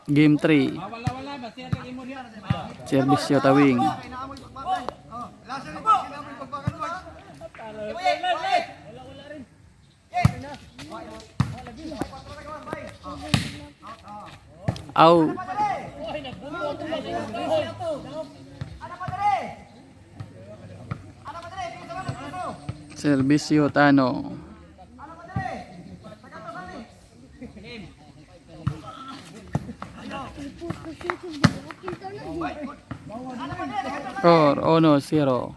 Game 3. Serbisyo tawing. Au. Serbisyo Tano. Score 1-0.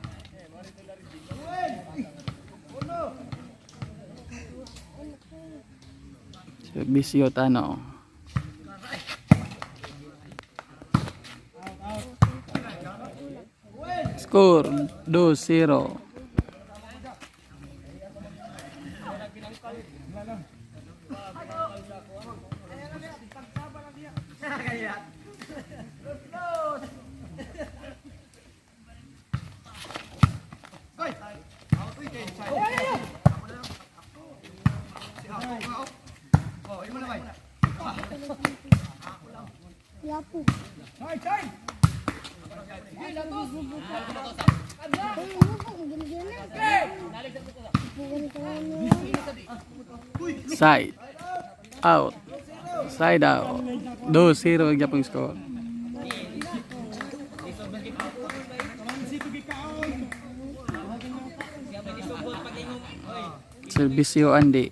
Serbisyo Tano. Score 2-0. Side out. Side out. 2-0 Japong score. Serbisyo Andi.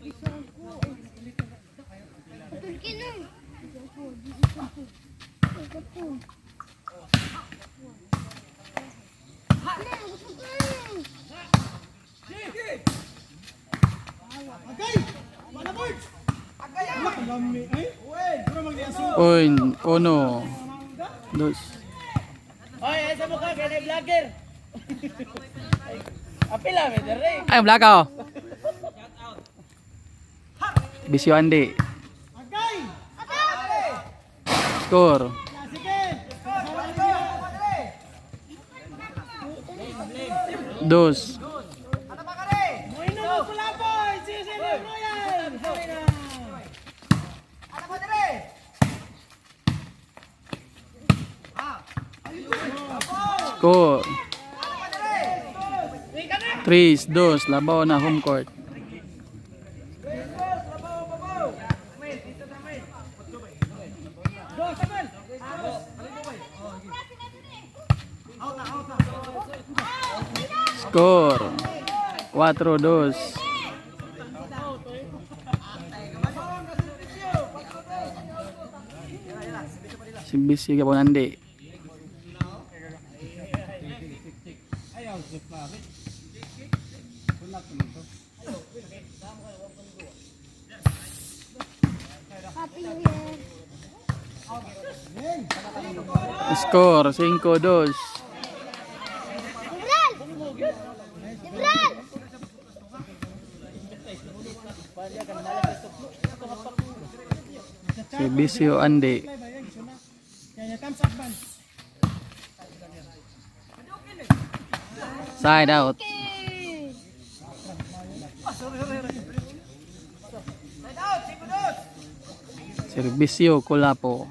Point 1 2. Oy, esa mo ka kay vlogger. Apila me dere. Ay, blackout. Bisyo Andi. Score. Dos. Score 3-2. Labaw na home court. Score 4-2. Serbisyo Japon Andi. Skor 5-2. Serbisyo Andi. Side out. Serbisyo Kulapo.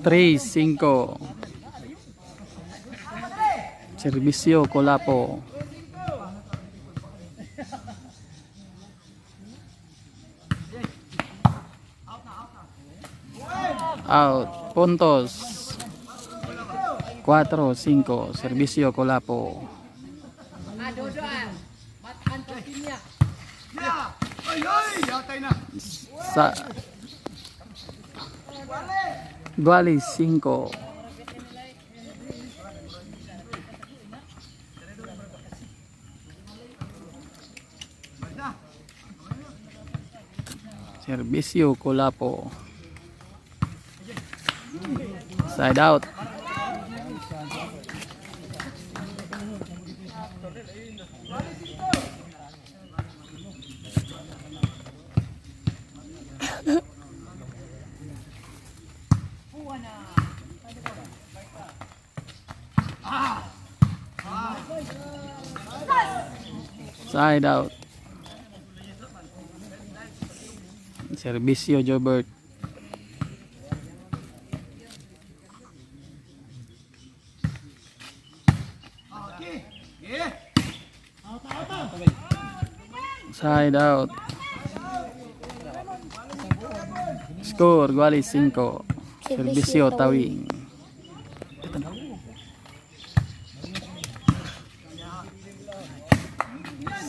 Tres, 5. Serbisyo Kulapo. Out. Puntos 4-5. Serbisyo Kulapo. Sa Guali 5. Servisyo Kulapo. Side out. Side out. Servisyo Jobert. Side out. Score Gualis 5. Servisyo Tawing.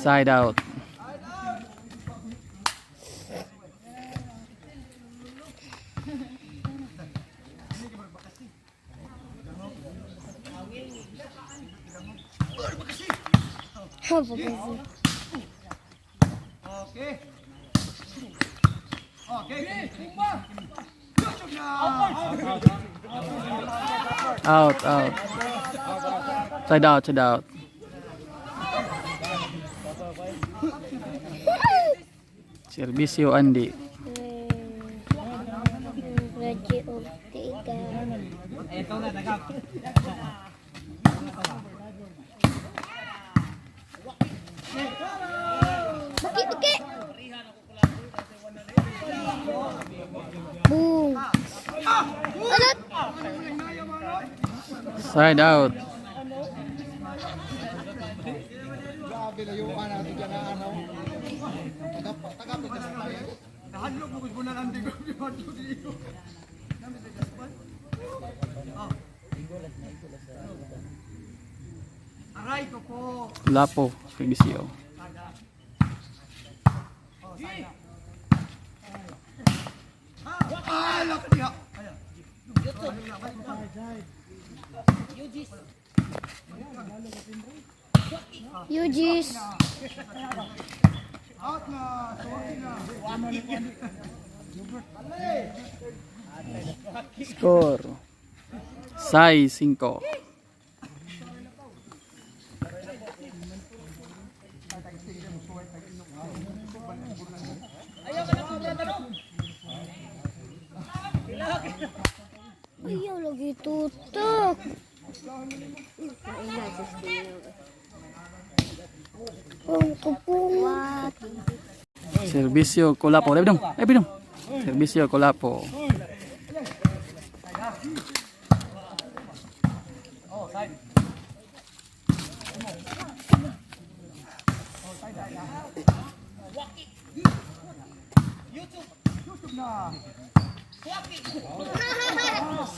Side out. Out, out. Side out, side out. Servisyo Andi. Radyo Ortega. Buki. Boom. Alat. Side out. Lapo, Servisyo. Yugis. Score. Sai 5. Ayaw lagi tutok. Pungkupungat. Servisyo Kulapo. Bidong. Servisyo Kulapo.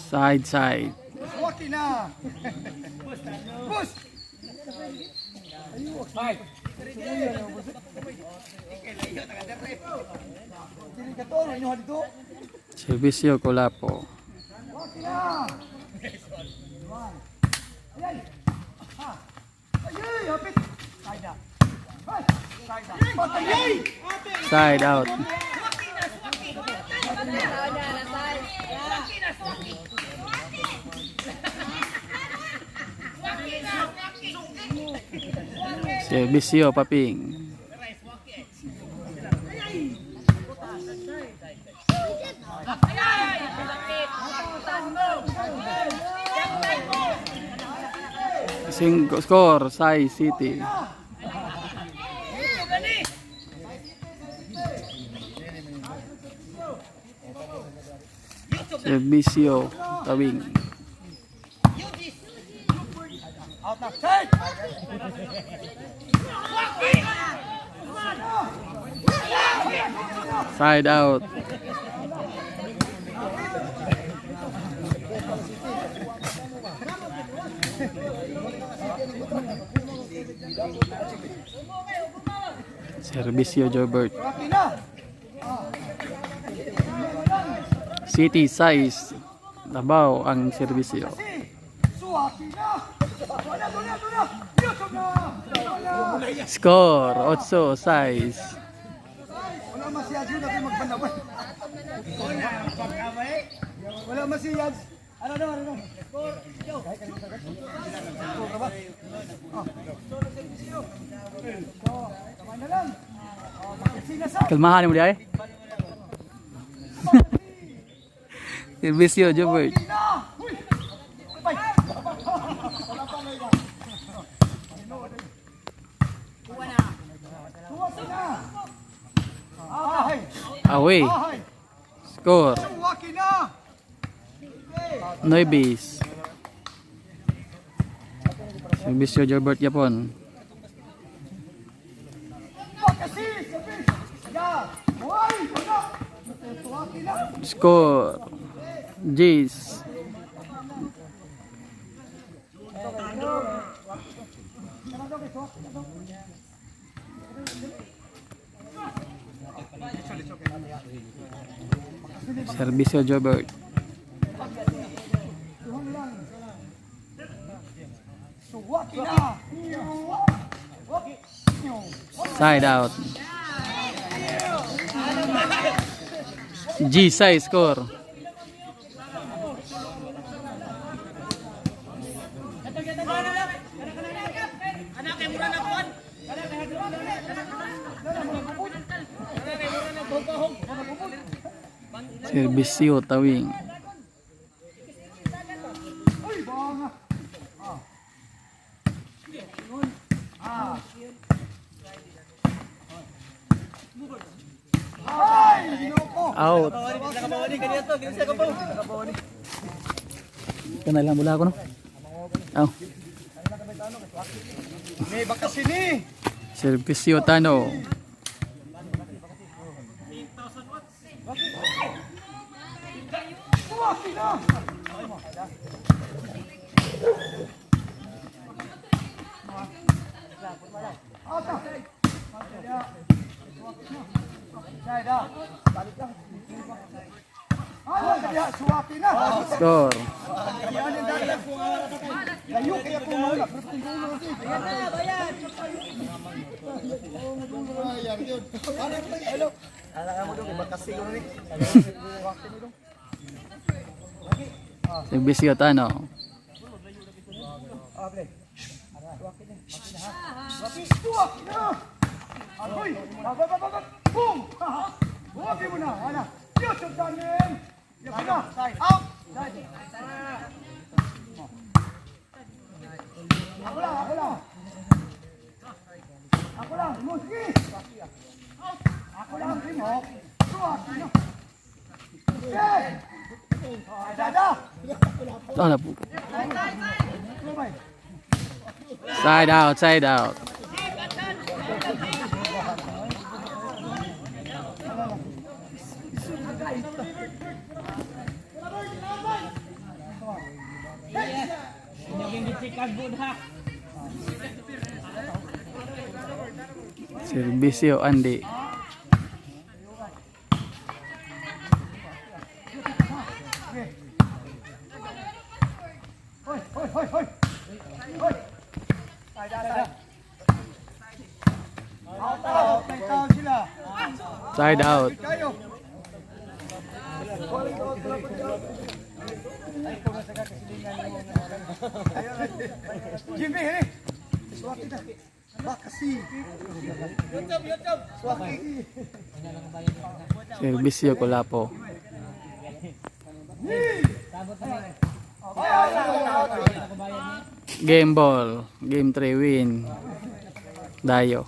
Side. Waki na. Push. Servisyo Kulapo. Waki na. Ayay, hapit. Side out. Servisyo Paping. Score Sai City. Servisyo Tawing. Out na. Side. Side out. Servisyo Jobert. Waki na. City size. Labaw ang servisyo. Suwaki na. Doon na. YouTube na. Score 8 size. Wala masyado na kayo magbanaban. Wala masiyad. Ano daw, ano daw? Kahit kanina sa gas. Score ka ba? So, kamay na lang. Sinasa. Kalmahan mo di ay. Servisyo, Jobert. Na! Uy! Bay! Tuwas na! Ahay! Away. Ahay! Score. Suwaki na! Noibis. Servisyo, Jobert Yapon. Bakasi! Sabi! Ya! Hoy! Wala! Suwaki na! Score. Jace. Servisyo, Jobert. Suwaki na! Side out. G6 score. Servisyo, Tawing. Uy! Banga! Ay! Ginoko! Out. Kana lang mula ako no. Aw. May bakasi ni! Servisyo, Tano. Suwaki na! Ata! Sayda! Balik lang! Kaya suwaki na! Score. Yan yung dali! Layo kaya kung mawala! Hello! Servisyo, Tano. Suwaki na! Agoy! Bababababab! Boom! Suwaki mo na! Hala! YouTube channel! Yan na! Out! Ako lang! Ako lang! Ako lang! Muski! Ako lang! Limok! Suwaki na! Okay! Dada! Ano po? Lumay! Side out, side out. Servisyo, Andi. Hoy! Hoy! Hoy! Hoy! Hoy! Ay, dada! Out! May tao sila! Side out. Kayo! Jimmy, hini! Swaki na! Bakasi! YouTube! Swaki! Servisyo, Kulapo. Game ball. Game 3 win. Dayo.